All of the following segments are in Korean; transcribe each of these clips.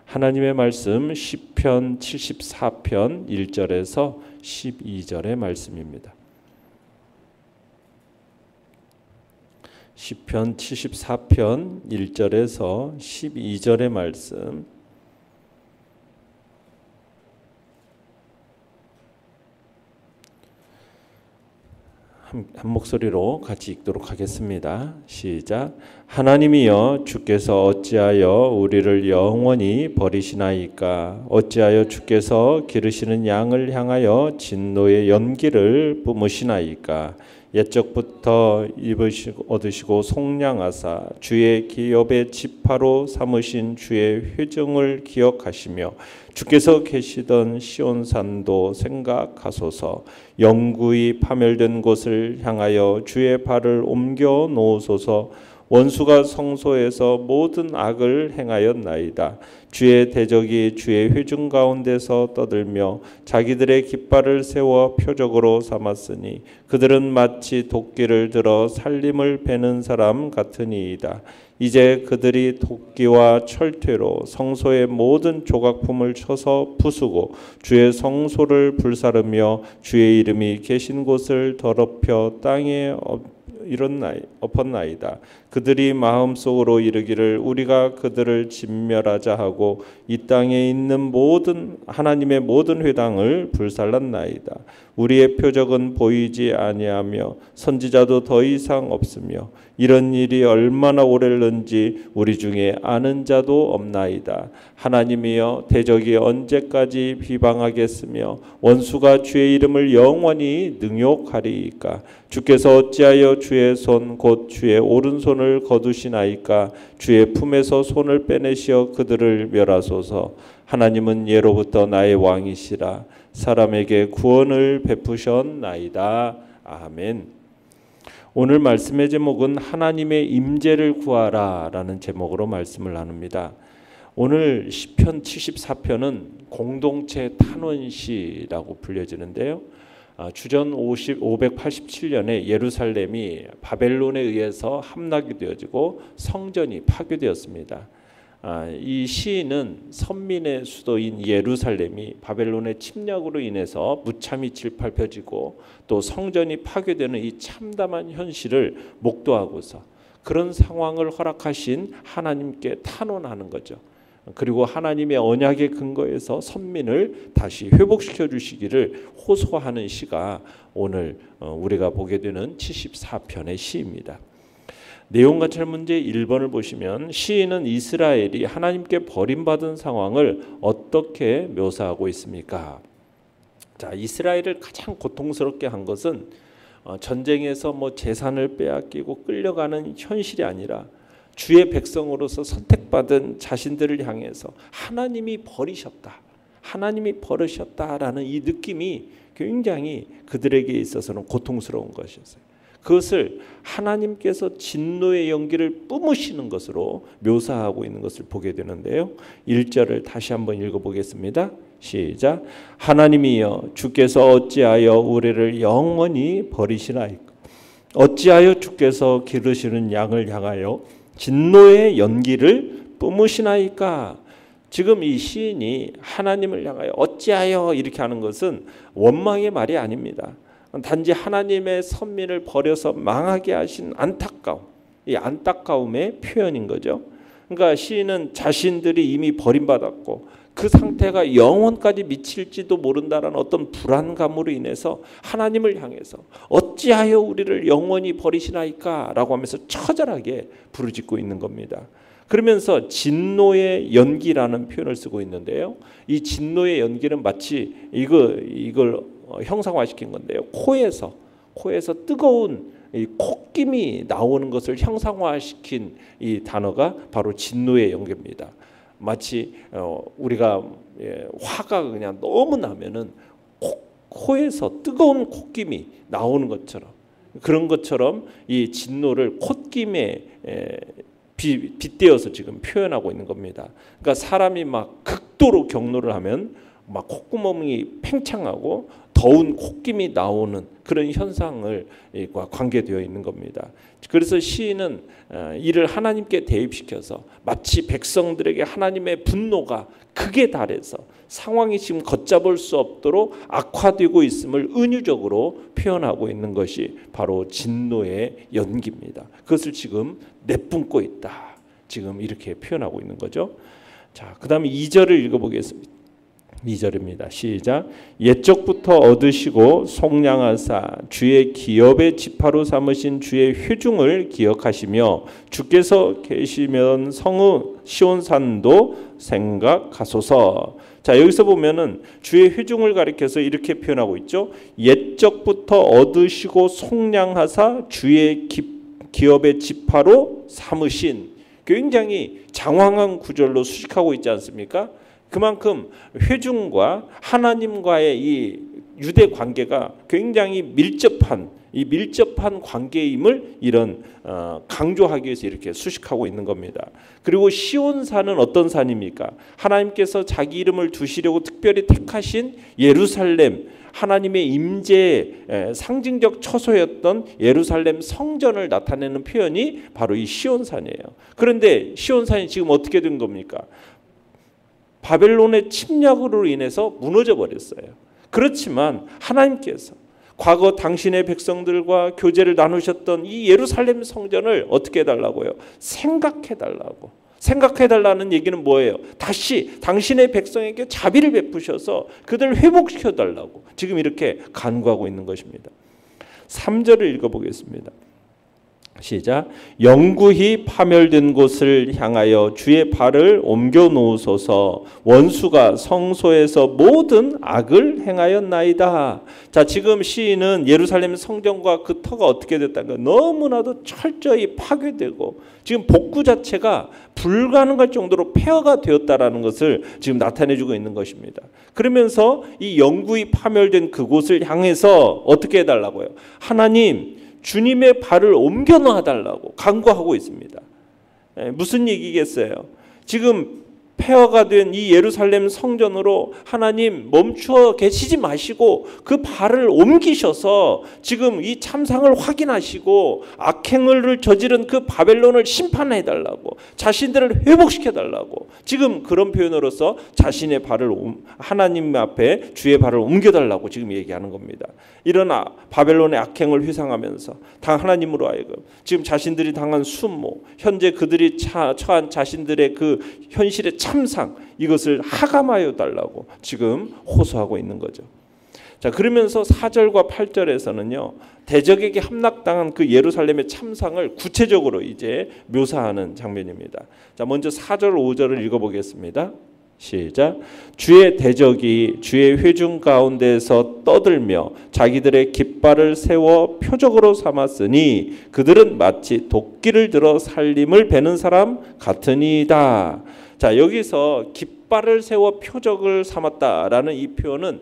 하나님의 말씀 시편 74편 1절에서 12절의 말씀입니다. 시편 74편 1절에서 12절의 말씀, 한 목소리로 같이 읽도록 하겠습니다. 시작. 하나님이여, 주께서 어찌하여 우리를 영원히 버리시나이까? 어찌하여 주께서 기르시는 양을 향하여 진노의 연기를 뿜으시나이까? 옛적부터 얻으시고 속량하사 주의 기업의 지파로 삼으신 주의 회중을 기억하시며 주께서 계시던 시온산도 생각하소서. 영구히 파멸된 곳을 향하여 주의 발을 옮겨 놓으소서. 원수가 성소에서 모든 악을 행하였나이다. 주의 대적이 주의 회중 가운데서 떠들며 자기들의 깃발을 세워 표적으로 삼았으니 그들은 마치 도끼를 들어 살림을 베는 사람 같으니이다. 이제 그들이 도끼와 철퇴로 성소의 모든 조각품을 쳐서 부수고 주의 성소를 불사르며 주의 이름이 계신 곳을 더럽혀 땅에 엎었나이다. 그들이 마음속으로 이르기를 우리가 그들을 진멸하자 하고 이 땅에 있는 모든 하나님의 모든 회당을 불살랐나이다. 우리의 표적은 보이지 아니하며 선지자도 더 이상 없으며 이런 일이 얼마나 오래는지 우리 중에 아는 자도 없나이다. 하나님이여, 대적이 언제까지 비방하겠으며 원수가 주의 이름을 영원히 능욕하리이까? 주께서 어찌하여 주의 손 곧 주의 오른손을 거두시나이까? 주의 품에서 손을 빼내시어 그들을 멸하소서. 하나님은 예로부터 나의 왕이시라. 사람에게 구원을 베푸셨나이다. 아멘. 오늘 말씀의 제목은 하나님의 임재를 구하라 라는 제목으로 말씀을 나눕니다. 오늘 시편 74편은 공동체 탄원시라고 불려지는데요. 주전 587년에 예루살렘이 바벨론에 의해서 함락이 되어지고 성전이 파괴되었습니다. 이 시인은 선민의 수도인 예루살렘이 바벨론의 침략으로 인해서 무참히 질밟혀지고 또 성전이 파괴되는 이 참담한 현실을 목도하고서 그런 상황을 허락하신 하나님께 탄원하는 거죠. 그리고 하나님의 언약의 근거에서 선민을 다시 회복시켜 주시기를 호소하는 시가 오늘 우리가 보게 되는 74편의 시입니다. 내용 관찰 문제 1번을 보시면 시인은 이스라엘이 하나님께 버림받은 상황을 어떻게 묘사하고 있습니까? 자, 이스라엘을 가장 고통스럽게 한 것은 전쟁에서 재산을 빼앗기고 끌려가는 현실이 아니라 주의 백성으로서 선택받은 자신들을 향해서 하나님이 버리셨다. 하나님이 버리셨다라는 이 느낌이 굉장히 그들에게 있어서는 고통스러운 것이었어요. 그것을 하나님께서 진노의 연기를 뿜으시는 것으로 묘사하고 있는 것을 보게 되는데요. 1절을 다시 한번 읽어보겠습니다. 시작. 하나님이여, 주께서 어찌하여 우리를 영원히 버리시나이까? 어찌하여 주께서 기르시는 양을 향하여 진노의 연기를 뿜으시나이까? 지금 이 시인이 하나님을 향하여 어찌하여 이렇게 하는 것은 원망의 말이 아닙니다. 단지 하나님의 선민을 버려서 망하게 하신 안타까움, 이 안타까움의 표현인 거죠. 그러니까 시인은 자신들이 이미 버림받았고 그 상태가 영원까지 미칠지도 모른다는 어떤 불안감으로 인해서 하나님을 향해서 어찌하여 우리를 영원히 버리시나이까? 라고 하면서 처절하게 부르짖고 있는 겁니다. 그러면서 진노의 연기라는 표현을 쓰고 있는데요. 이 진노의 연기는 마치 이걸 형상화시킨 건데요. 코에서 뜨거운 이 콧김이 나오는 것을 형상화시킨 이 단어가 바로 진노의 연기입니다. 마치 우리가 화가 그냥 너무 나면은 코에서 뜨거운 콧김이 나오는 것처럼, 그런 것처럼 이 진노를 콧김에 빗대어서 지금 표현하고 있는 겁니다. 그러니까 사람이 막 극도로 경노를 하면 막 콧구멍이 팽창하고 더운 콧김이 나오는 그런 현상을 관계되어 있는 겁니다. 그래서 시인은 이를 하나님께 대입시켜서 마치 백성들에게 하나님의 분노가 극에 달해서 상황이 지금 걷잡을 수 없도록 악화되고 있음을 은유적으로 표현하고 있는 것이 바로 진노의 연기입니다. 그것을 지금 내뿜고 있다. 지금 이렇게 표현하고 있는 거죠. 자, 그다음에 2절을 읽어보겠습니다. 2절입니다. 시작. 옛적부터 얻으시고 속량하사 주의 기업의 지파로 삼으신 주의 회중을 기억하시며 주께서 계시면 성의 시온산도 생각하소서. 자, 여기서 보면은 주의 회중을 가리켜서 이렇게 표현하고 있죠. 옛적부터 얻으시고 속량하사 주의 기업의 지파로 삼으신, 굉장히 장황한 구절로 수식하고 있지 않습니까? 그만큼 회중과 하나님과의 이 유대 관계가 굉장히 밀접한 관계임을 이런 강조하기 위해서 이렇게 수식하고 있는 겁니다. 그리고 시온산은 어떤 산입니까? 하나님께서 자기 이름을 두시려고 특별히 택하신 예루살렘, 하나님의 임재의 상징적 처소였던 예루살렘 성전을 나타내는 표현이 바로 이 시온산이에요. 그런데 시온산이 지금 어떻게 된 겁니까? 바벨론의 침략으로 인해서 무너져 버렸어요. 그렇지만 하나님께서 과거 당신의 백성들과 교제를 나누셨던 이 예루살렘 성전을 어떻게 해달라고요? 생각해달라고. 생각해달라는 얘기는 뭐예요? 다시 당신의 백성에게 자비를 베푸셔서 그들을 회복시켜달라고 지금 이렇게 간구하고 있는 것입니다. 3절을 읽어보겠습니다. 시작. 영구히 파멸된 곳을 향하여 주의 발을 옮겨 놓으소서. 원수가 성소에서 모든 악을 행하였나이다. 자, 지금 시인은 예루살렘 성전과 그 터가 어떻게 됐다는 거, 너무나도 철저히 파괴되고 지금 복구 자체가 불가능할 정도로 폐허가 되었다라는 것을 지금 나타내주고 있는 것입니다. 그러면서 이 영구히 파멸된 그곳을 향해서 어떻게 해달라고요? 하나님, 주님의 발을 옮겨 놔달라고 간구하고 있습니다. 무슨 얘기겠어요? 지금 폐허가 된 이 예루살렘 성전으로 하나님 멈추어 계시지 마시고 그 발을 옮기셔서 지금 이 참상을 확인하시고 악행을 저지른 그 바벨론을 심판해달라고, 자신들을 회복시켜달라고 지금 그런 표현으로서 자신의 발을 하나님 앞에 주의 발을 옮겨달라고 지금 얘기하는 겁니다. 이런 바벨론의 악행을 회상하면서 당 하나님으로 하여금 지금 자신들이 당한 수모, 현재 그들이 처한 자신들의 그 현실의 참상, 이것을 하감하여 달라고 지금 호소하고 있는 거죠. 자, 그러면서 4절과 8절에서는요, 대적에게 함락당한 그 예루살렘의 참상을 구체적으로 이제 묘사하는 장면입니다. 자, 먼저 4절, 5절을 읽어보겠습니다. 시작. 주의 대적이 주의 회중 가운데서 떠들며 자기들의 깃발을 세워 표적으로 삼았으니 그들은 마치 도끼를 들어 살림을 베는 사람 같으니이다. 자, 여기서 깃발을 세워 표적을 삼았다라는 이 표현은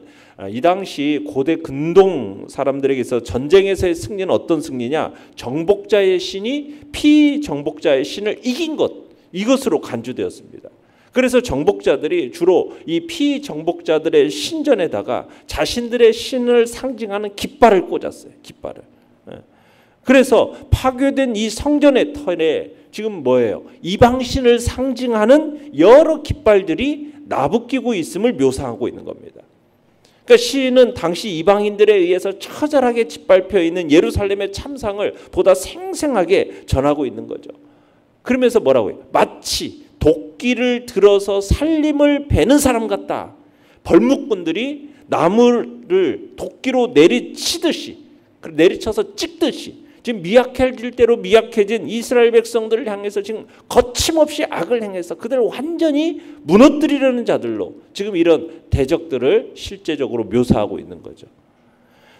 이 당시 고대 근동 사람들에게서 전쟁에서의 승리는 어떤 승리냐? 정복자의 신이 피정복자의 신을 이긴 것, 이것으로 간주되었습니다. 그래서 정복자들이 주로 이 피정복자들의 신전에다가 자신들의 신을 상징하는 깃발을 꽂았어요. 깃발을. 그래서 파괴된 이 성전의 털에 지금 뭐예요? 이방신을 상징하는 여러 깃발들이 나부끼고 있음을 묘사하고 있는 겁니다. 그러니까 시인은 당시 이방인들에 의해서 처절하게 짓밟혀 있는 예루살렘의 참상을 보다 생생하게 전하고 있는 거죠. 그러면서 뭐라고 해요? 마치 도끼를 들어서 살림을 베는 사람 같다. 벌목꾼들이 나무를 도끼로 내리치듯이, 내리쳐서 찍듯이 지금 미약해질 대로 미약해진 이스라엘 백성들을 향해서 지금 거침없이 악을 행해서 그들을 완전히 무너뜨리려는 자들로 지금 이런 대적들을 실제적으로 묘사하고 있는 거죠.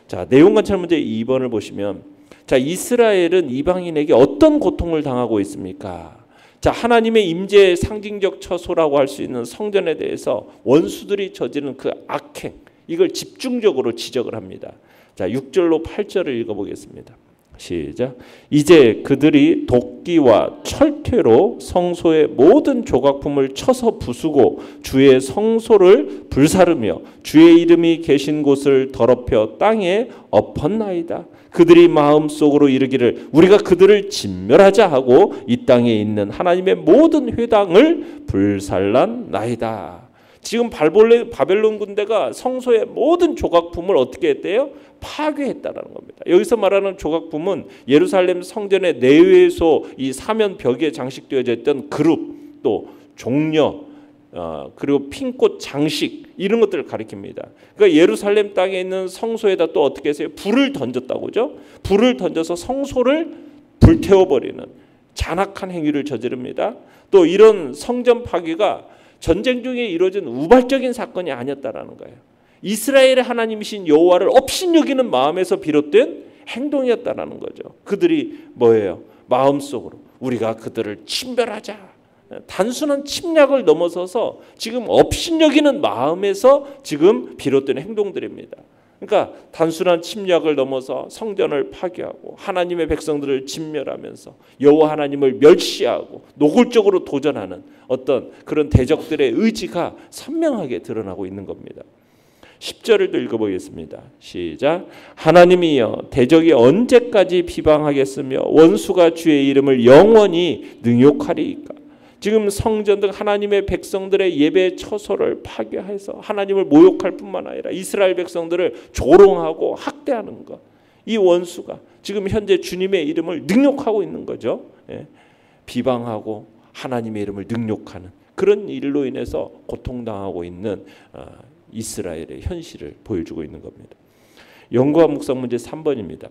자, 내용 관찰 문제 2번을 보시면, 자, 이스라엘은 이방인에게 어떤 고통을 당하고 있습니까? 자, 하나님의 임재의 상징적 처소라고 할 수 있는 성전에 대해서 원수들이 저지른 그 악행, 이걸 집중적으로 지적을 합니다. 자, 6절로 8절을 읽어보겠습니다. 시작. 이제 그들이 도끼와 철퇴로 성소의 모든 조각품을 쳐서 부수고 주의 성소를 불사르며 주의 이름이 계신 곳을 더럽혀 땅에 엎었나이다. 그들이 마음속으로 이르기를 우리가 그들을 진멸하자 하고 이 땅에 있는 하나님의 모든 회당을 불살랐나이다. 지금 바벨론 군대가 성소의 모든 조각품을 어떻게 했대요? 파괴했다라는 겁니다. 여기서 말하는 조각품은 예루살렘 성전의 내외소 이 사면 벽에 장식되어져 있던 그룹, 또 종려, 그리고 핀꽃 장식 이런 것들을 가리킵니다. 그러니까 예루살렘 땅에 있는 성소에다 또 어떻게 했어요? 불을 던졌다고죠. 불을 던져서 성소를 불태워버리는 잔악한 행위를 저지릅니다. 또 이런 성전 파괴가 전쟁 중에 이루어진 우발적인 사건이 아니었다라는 거예요. 이스라엘의 하나님이신 여호와를 업신여기는 마음에서 비롯된 행동이었다라는 거죠. 그들이 뭐예요? 마음속으로 우리가 그들을 침멸하자. 단순한 침략을 넘어서서 지금 업신여기는 마음에서 지금 비롯된 행동들입니다. 그러니까 단순한 침략을 넘어서 성전을 파괴하고 하나님의 백성들을 진멸하면서 여호와 하나님을 멸시하고 노골적으로 도전하는 어떤 그런 대적들의 의지가 선명하게 드러나고 있는 겁니다. 10절을 또 읽어보겠습니다. 시작. 하나님이여 대적이 언제까지 비방하겠으며 원수가 주의 이름을 영원히 능욕하리이까. 지금 성전 등 하나님의 백성들의 예배 처소를 파괴해서 하나님을 모욕할 뿐만 아니라 이스라엘 백성들을 조롱하고 학대하는 것. 이 원수가 지금 현재 주님의 이름을 능욕하고 있는 거죠. 비방하고 하나님의 이름을 능욕하는 그런 일로 인해서 고통당하고 있는 이스라엘의 현실을 보여주고 있는 겁니다. 연구와 묵상 문제 3번입니다.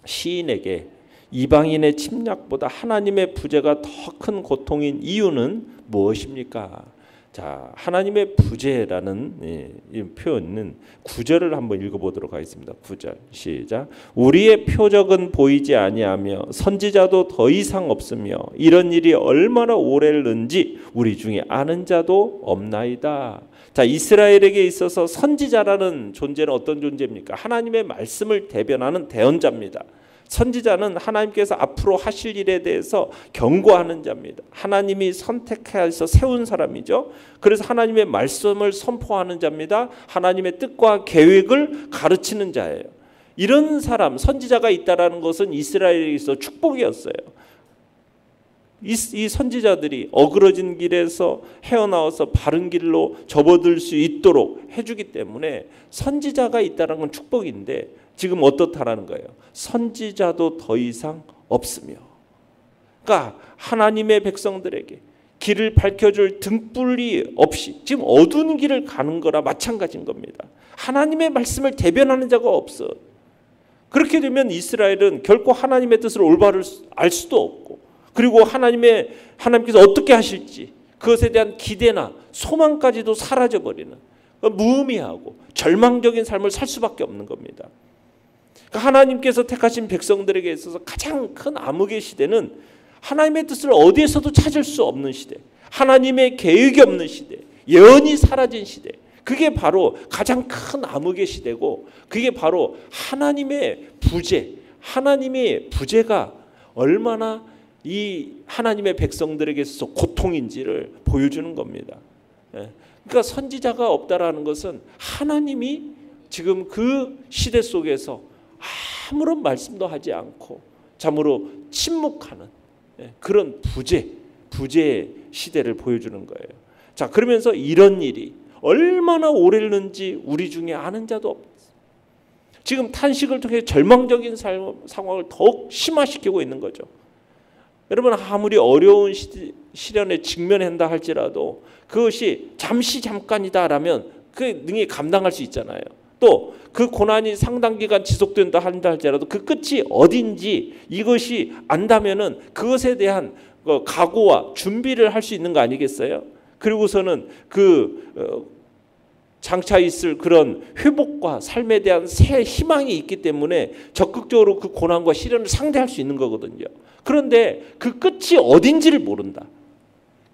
시인에게 이방인의 침략보다 하나님의 부재가 더 큰 고통인 이유는 무엇입니까? 자, 하나님의 부재라는 이 표현은 9절을 한번 읽어보도록 하겠습니다. 9절 시작. 우리의 표적은 보이지 아니하며 선지자도 더 이상 없으며 이런 일이 얼마나 오래는지 우리 중에 아는 자도 없나이다. 자, 이스라엘에게 있어서 선지자라는 존재는 어떤 존재입니까? 하나님의 말씀을 대변하는 대언자입니다. 선지자는 하나님께서 앞으로 하실 일에 대해서 경고하는 자입니다. 하나님이 선택해서 세운 사람이죠. 그래서 하나님의 말씀을 선포하는 자입니다. 하나님의 뜻과 계획을 가르치는 자예요. 이런 사람, 선지자가 있다라는 것은 이스라엘에 있어 축복이었어요. 이 선지자들이 어그러진 길에서 헤어나와서 바른 길로 접어들 수 있도록 해주기 때문에 선지자가 있다는 건 축복인데 지금 어떻다라는 거예요? 선지자도 더 이상 없으며. 그러니까 하나님의 백성들에게 길을 밝혀줄 등불이 없이 지금 어두운 길을 가는 거라 마찬가지인 겁니다. 하나님의 말씀을 대변하는 자가 없어. 그렇게 되면 이스라엘은 결코 하나님의 뜻을 올바로 알 수도 없고 그리고 하나님께서 어떻게 하실지 그것에 대한 기대나 소망까지도 사라져버리는 무의미하고 절망적인 삶을 살 수밖에 없는 겁니다. 하나님께서 택하신 백성들에게 있어서 가장 큰 암흑의 시대는 하나님의 뜻을 어디에서도 찾을 수 없는 시대, 하나님의 계획이 없는 시대, 예언이 사라진 시대. 그게 바로 가장 큰 암흑의 시대고 그게 바로 하나님의 부재, 하나님의 부재가 얼마나 이 하나님의 백성들에게 있어서 고통인지를 보여주는 겁니다. 그러니까 선지자가 없다라는 것은 하나님이 지금 그 시대 속에서 아무런 말씀도 하지 않고 참으로 침묵하는 그런 부재의 시대를 보여주는 거예요. 자, 그러면서 이런 일이 얼마나 오래는지 우리 중에 아는 자도 없어요. 지금 탄식을 통해 절망적인 상황을 더욱 심화시키고 있는 거죠. 여러분 아무리 어려운 시련에 직면한다 할지라도 그것이 잠깐이다라면 그 능히 감당할 수 있잖아요. 또 그 고난이 상당 기간 지속된다 한다 할지라도 그 끝이 어딘지 이것이 안다면은 그것에 대한 각오와 준비를 할 수 있는 거 아니겠어요? 그리고서는 장차 있을 그런 회복과 삶에 대한 새 희망이 있기 때문에 적극적으로 그 고난과 시련을 상대할 수 있는 거거든요. 그런데 그 끝이 어딘지를 모른다.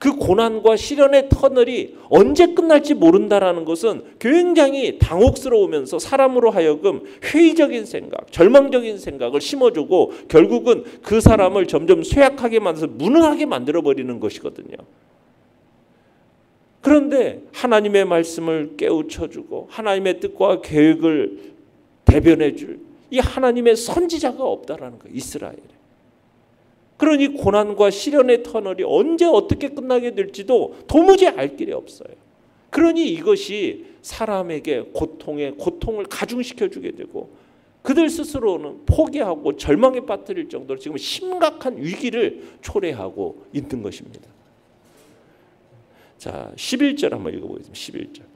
그 고난과 시련의 터널이 언제 끝날지 모른다라는 것은 굉장히 당혹스러우면서 사람으로 하여금 회의적인 생각, 절망적인 생각을 심어주고 결국은 그 사람을 점점 쇠약하게 만들어서 무능하게 만들어버리는 것이거든요. 그런데 하나님의 말씀을 깨우쳐주고 하나님의 뜻과 계획을 대변해줄 이 하나님의 선지자가 없다라는 거예요. 이스라엘에. 그러니 고난과 시련의 터널이 언제 어떻게 끝나게 될지도 도무지 알 길이 없어요. 그러니 이것이 사람에게 고통을 가중시켜주게 되고 그들 스스로는 포기하고 절망에 빠뜨릴 정도로 지금 심각한 위기를 초래하고 있는 것입니다. 자, 11절 한번 읽어보겠습니다. 11절.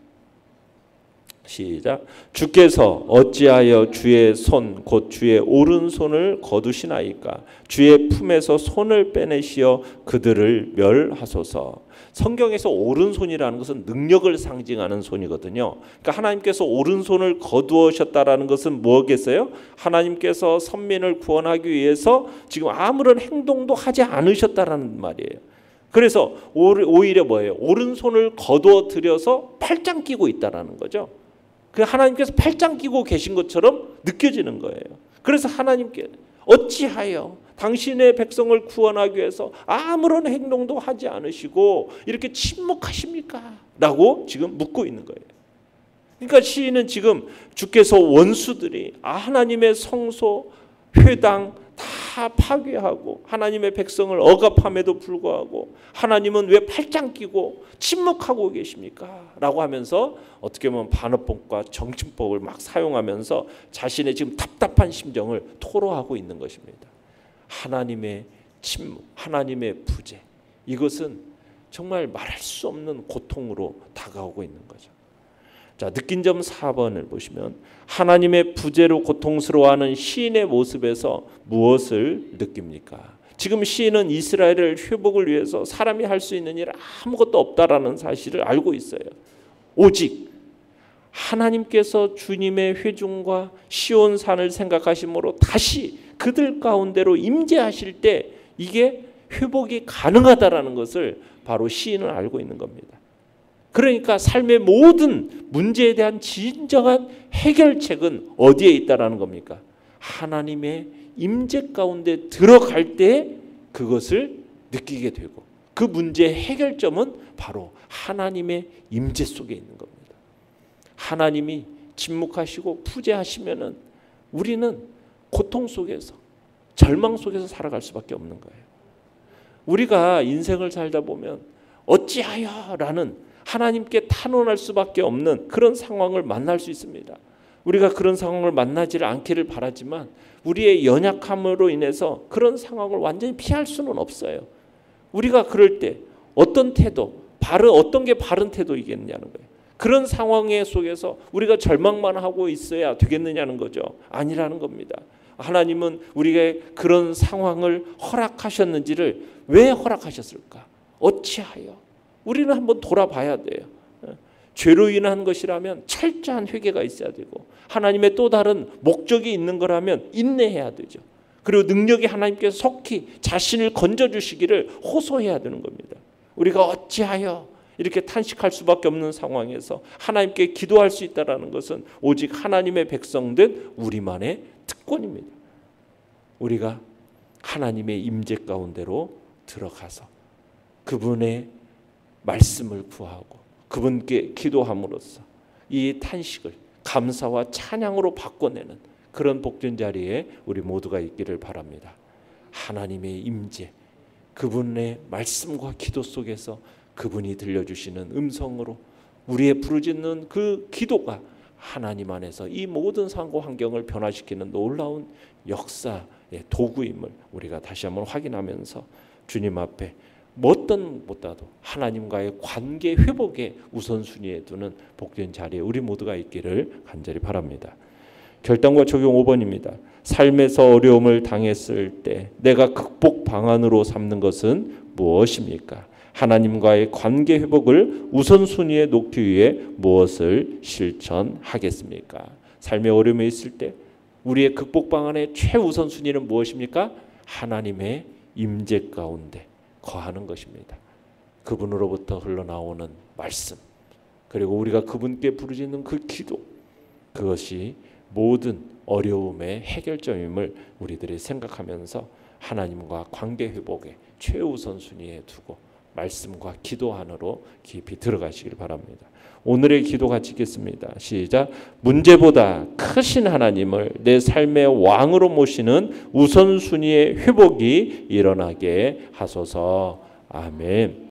시작. 주께서 어찌하여 주의 손 곧 주의 오른손을 거두시나이까 주의 품에서 손을 빼내시어 그들을 멸하소서. 성경에서 오른손이라는 것은 능력을 상징하는 손이거든요. 그러니까 하나님께서 오른손을 거두셨다라는 것은 뭐겠어요? 하나님께서 선민을 구원하기 위해서 지금 아무런 행동도 하지 않으셨다라는 말이에요. 그래서 오히려 뭐예요? 오른손을 거두어 들여서 팔짱 끼고 있다라는 거죠. 그 하나님께서 팔짱 끼고 계신 것처럼 느껴지는 거예요. 그래서 하나님께 어찌하여 당신의 백성을 구원하기 위해서 아무런 행동도 하지 않으시고 이렇게 침묵하십니까? 라고 지금 묻고 있는 거예요. 그러니까 시인은 지금 주께서 원수들이 하나님의 성소, 회당 다 파괴하고 하나님의 백성을 억압함에도 불구하고 하나님은 왜 팔짱 끼고 침묵하고 계십니까? 라고 하면서 어떻게 보면 반어법과 정치법을 막 사용하면서 자신의 지금 답답한 심정을 토로하고 있는 것입니다. 하나님의 침묵, 하나님의 부재, 이것은 정말 말할 수 없는 고통으로 다가오고 있는 거죠. 자, 느낀 점 4번을 보시면 하나님의 부재로 고통스러워하는 시인의 모습에서 무엇을 느낍니까? 지금 시인은 이스라엘을 회복을 위해서 사람이 할 수 있는 일 아무것도 없다라는 사실을 알고 있어요. 오직 하나님께서 주님의 회중과 시온산을 생각하심으로 다시 그들 가운데로 임재하실 때 이게 회복이 가능하다라는 것을 바로 시인은 알고 있는 겁니다. 그러니까 삶의 모든 문제에 대한 진정한 해결책은 어디에 있다라는 겁니까? 하나님의 임재 가운데 들어갈 때 그것을 느끼게 되고 그 문제의 해결점은 바로 하나님의 임재 속에 있는 겁니다. 하나님이 침묵하시고 부재하시면은 우리는 고통 속에서 절망 속에서 살아갈 수밖에 없는 거예요. 우리가 인생을 살다 보면 어찌하여라는 하나님께 탄원할 수밖에 없는 그런 상황을 만날 수 있습니다. 우리가 그런 상황을 만나지를 않기를 바라지만 우리의 연약함으로 인해서 그런 상황을 완전히 피할 수는 없어요. 우리가 그럴 때 어떤 태도, 어떤 게 바른 태도이겠느냐는 거예요. 그런 상황 속에서 우리가 절망만 하고 있어야 되겠느냐는 거죠. 아니라는 겁니다. 하나님은 우리에게 그런 상황을 허락하셨는지를 왜 허락하셨을까? 어찌하여? 우리는 한번 돌아봐야 돼요. 죄로 인한 것이라면 철저한 회개가 있어야 되고 하나님의 또 다른 목적이 있는 거라면 인내해야 되죠. 그리고 능력이 하나님께서 속히 자신을 건져주시기를 호소해야 되는 겁니다. 우리가 어찌하여 이렇게 탄식할 수밖에 없는 상황에서 하나님께 기도할 수 있다는 것은 오직 하나님의 백성된 우리만의 특권입니다. 우리가 하나님의 임재 가운데로 들어가서 그분의 말씀을 구하고 그분께 기도함으로써 이 탄식을 감사와 찬양으로 바꿔내는 그런 복된 자리에 우리 모두가 있기를 바랍니다. 하나님의 임재, 그분의 말씀과 기도 속에서 그분이 들려주시는 음성으로 우리의 부르짖는 그 기도가 하나님 안에서 이 모든 상황과 환경을 변화시키는 놀라운 역사의 도구임을 우리가 다시 한번 확인하면서 주님 앞에 어떤 못다도 하나님과의 관계 회복에 우선순위에 두는 복된 자리에 우리 모두가 있기를 간절히 바랍니다. 결단과 적용 5번입니다. 삶에서 어려움을 당했을 때 내가 극복 방안으로 삼는 것은 무엇입니까? 하나님과의 관계 회복을 우선순위에 놓기 위해 무엇을 실천하겠습니까? 삶의 어려움이 있을 때 우리의 극복 방안의 최우선순위는 무엇입니까? 하나님의 임재 가운데 거하는 것입니다. 그분으로부터 흘러나오는 말씀, 그리고 우리가 그분께 부르짖는 그 기도, 그것이 모든 어려움의 해결점임을 우리들이 생각하면서 하나님과 관계 회복에 최우선 순위에 두고 말씀과 기도 안으로 깊이 들어가시길 바랍니다. 오늘의 기도 같이 읽겠습니다. 시작. 문제보다 크신 하나님을 내 삶의 왕으로 모시는 우선순위의 회복이 일어나게 하소서. 아멘.